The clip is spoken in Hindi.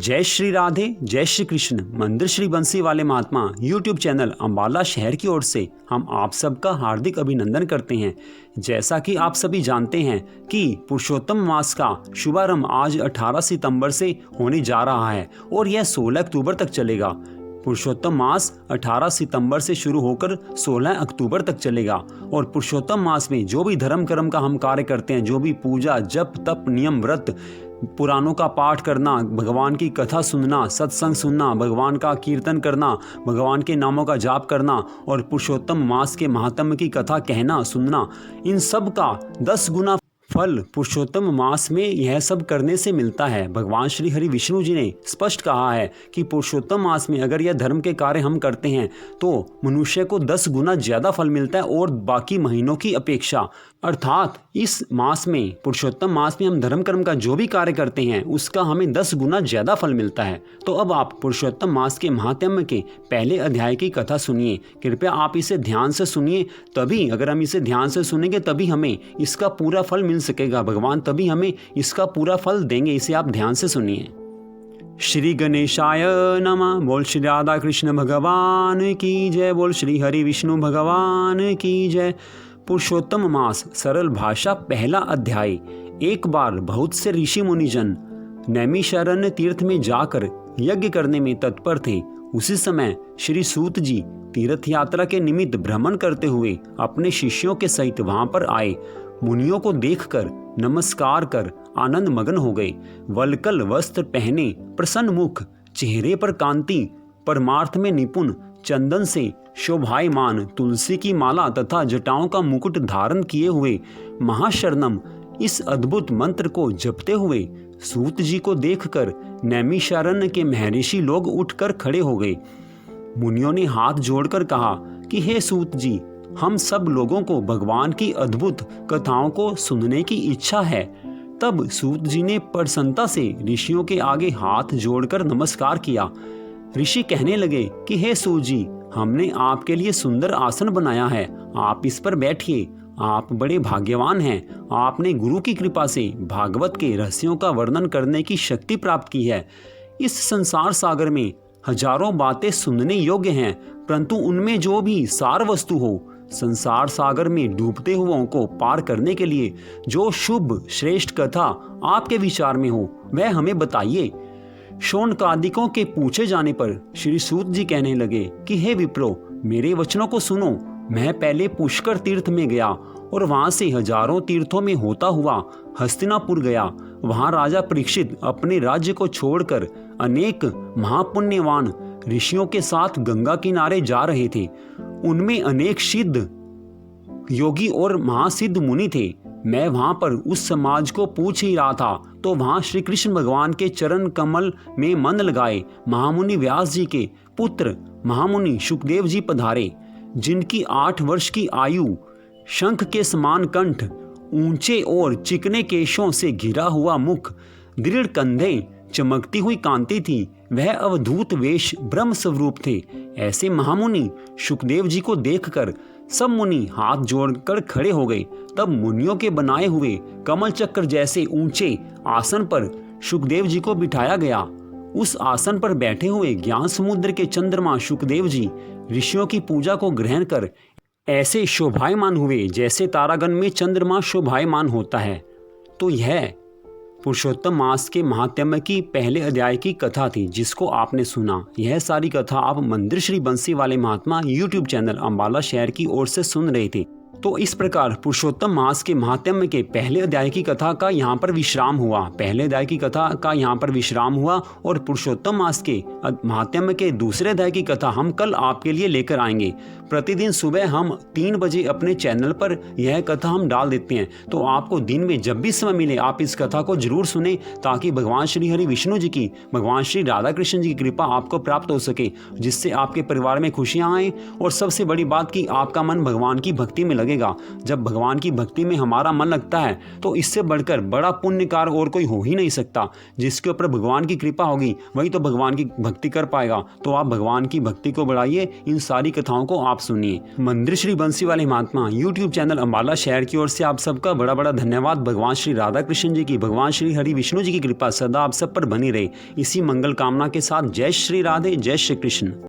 जय श्री राधे, जय श्री कृष्ण। मंदिर श्री बंसी वाले महात्मा यूट्यूब चैनल अंबाला शहर की ओर से हम आप सबका हार्दिक अभिनंदन करते हैं। जैसा कि आप सभी जानते हैं कि पुरुषोत्तम मास का शुभारंभ आज 18 सितंबर से होने जा रहा है और यह 16 अक्टूबर तक चलेगा। पुरुषोत्तम मास 18 सितंबर से शुरू होकर 16 अक्टूबर तक चलेगा और पुरुषोत्तम मास में जो भी धर्म कर्म का हम कार्य करते हैं, जो भी पूजा जप तप नियम व्रत, पुराणों का पाठ करना, भगवान की कथा सुनना, सत्संग सुनना, भगवान का कीर्तन करना, भगवान के नामों का जाप करना और पुरुषोत्तम मास के महात्म्य की कथा कहना सुनना, इन सब का 10 गुना फल पुरुषोत्तम मास में यह सब करने से मिलता है। भगवान श्री हरि विष्णु जी ने स्पष्ट कहा है कि पुरुषोत्तम मास में अगर यह धर्म के कार्य हम करते हैं तो मनुष्य को 10 गुना ज़्यादा फल मिलता है और बाकी महीनों की अपेक्षा। अर्थात इस मास में, पुरुषोत्तम मास में हम धर्म कर्म का जो भी कार्य करते हैं उसका हमें 10 गुना ज़्यादा फल मिलता है। तो अब आप पुरुषोत्तम मास के महात्म्य के पहले अध्याय की कथा सुनिए। कृपया आप इसे ध्यान से सुनिए, तभी अगर हम इसे ध्यान से सुनेंगे तभी हमें इसका पूरा फल मिल सकेगा। भगवान तभी हमें इसका पूरा फल देंगे। इसे आप ध्यान से सुनिए। श्री गणेशाय नमः। बोल श्री राधा कृष्ण भगवान की जय। बोल श्री हरि विष्णु भगवान की जय। पुरुषोत्तम मास सरल भाषा पहला अध्याय। एक बार बहुत से ऋषि मुनिजन नैमिषारण्य तीर्थ में जाकर यज्ञ करने में तत्पर थे। उसी समय श्री सूत जी तीर्थ यात्रा के निमित्त भ्रमण करते हुए अपने शिष्यों के सहित वहां पर आए। मुनियों को देखकर नमस्कार कर आनंद मग्न हो गए। वल्कल वस्त्र पहने, प्रसन्न मुख, चेहरे पर कांति, परमार्थ में निपुण, चंदन से शोभायमान, तुलसी की माला तथा जटाओं का मुकुट धारण किए हुए महाशरणम इस अद्भुत मंत्र को जपते हुए सूत जी को देखकर नैमिषारण्य के महर्षि लोग उठकर खड़े हो गए। मुनियों ने हाथ जोड़कर कहा कि हे सूत जी, हम सब लोगों को भगवान की अद्भुत कथाओं को सुनने की इच्छा है। तब सूत जी ने प्रसन्नता से ऋषियों के आगे हाथ जोड़कर नमस्कार किया। ऋषि कहने लगे कि हे सूत जी, हमने आपके लिए सुंदर आसन बनाया है, आप इस पर बैठिए। आप बड़े भाग्यवान हैं। आपने गुरु की कृपा से भागवत के रहस्यों का वर्णन करने की शक्ति प्राप्त की है। इस संसार सागर में हजारों बातें सुनने योग्य हैं, परंतु उनमें जो भी सार वस्तु हो, संसार सागर में डूबते हुओं को पार करने के लिए जो शुभ श्रेष्ठ कथा आपके विचार में हो वह हमें बताइए। शौनकादिकों के पूछे जाने पर श्री सूत जी कहने लगे कि हे विप्रो, मेरे वचनों को सुनो। मैं पहले पुष्कर तीर्थ में गया और वहां से हजारों तीर्थों में होता हुआ हस्तिनापुर गया। वहां राजा परीक्षित अपने राज्य को छोड़कर अनेक महापुण्यवान ऋषियों के साथ गंगा किनारे जा रहे थे। उनमें अनेक सिद्ध योगी और महासिद्ध मुनि थे। मैं वहां पर उस समाज को पूछ ही रहा था तो वहां श्री कृष्ण भगवान के चरण कमल में मन लगाए महामुनि व्यास जी के पुत्र महामुनि सुखदेव जी पधारे, जिनकी 8 वर्ष की आयु, शंख के समान कंठ, ऊंचे और चिकने केशों से घिरा हुआ मुख, दृढ़ कंधे, चमकती हुई कांति थी। वह अवधूत वेश ब्रह्म स्वरूप थे। ऐसे महामुनि सुखदेव जी को देखकर सब मुनि हाथ जोड़कर खड़े हो गए। तब मुनियों के बनाए हुए कमल चक्र जैसे ऊंचे आसन पर सुखदेव जी को बिठाया गया। उस आसन पर बैठे हुए ज्ञान समुद्र के चंद्रमा सुखदेव जी ऋषियों की पूजा को ग्रहण कर ऐसे शोभायमान हुए जैसे तारागण में चंद्रमा शोभायमान होता है। तो यह पुरुषोत्तम मास के महात्म्य की पहले अध्याय की कथा थी जिसको आपने सुना। यह सारी कथा आप मंदिर श्री बंसी वाले महात्मा यूट्यूब चैनल अंबाला शहर की ओर से सुन रहे थे। तो इस प्रकार पुरुषोत्तम मास के महात्म्य के पहले अध्याय की कथा का यहाँ पर विश्राम हुआ। पहले अध्याय की कथा का यहाँ पर विश्राम हुआ और पुरुषोत्तम मास के महात्म्य के दूसरे अध्याय की कथा हम कल आपके लिए लेकर आएंगे। प्रतिदिन सुबह हम 3 बजे अपने चैनल पर यह कथा हम डाल देते हैं, तो आपको दिन में जब भी समय मिले आप इस कथा को जरूर सुने, ताकि भगवान श्री हरि विष्णु जी की, भगवान श्री राधा कृष्ण जी की कृपा आपको प्राप्त हो सके, जिससे आपके परिवार में खुशियाँ आए और सबसे बड़ी बात कि आपका मन भगवान की भक्ति में लगे। लगेगा। जब भगवान की भक्ति में हमारा मन लगता है तो इससे बढ़कर बड़ा पुण्य कार्य और कोई हो ही नहीं सकता। जिसके ऊपर भगवान की कृपा होगी वही तो भगवान की भक्ति कर पाएगा। तो आप भगवान की भक्ति को बढ़ाइए, इन सारी कथाओं को आप सुनिए। मंदिर श्री बंसी वाले महात्मा यूट्यूब चैनल अम्बाला शहर की ओर से आप सबका बड़ा बड़ा धन्यवाद। भगवान श्री राधा कृष्ण जी की, भगवान श्री हरि विष्णु जी की कृपा सदा आप सब पर बनी रहे। इसी मंगल कामना के साथ जय श्री राधे, जय श्री कृष्ण।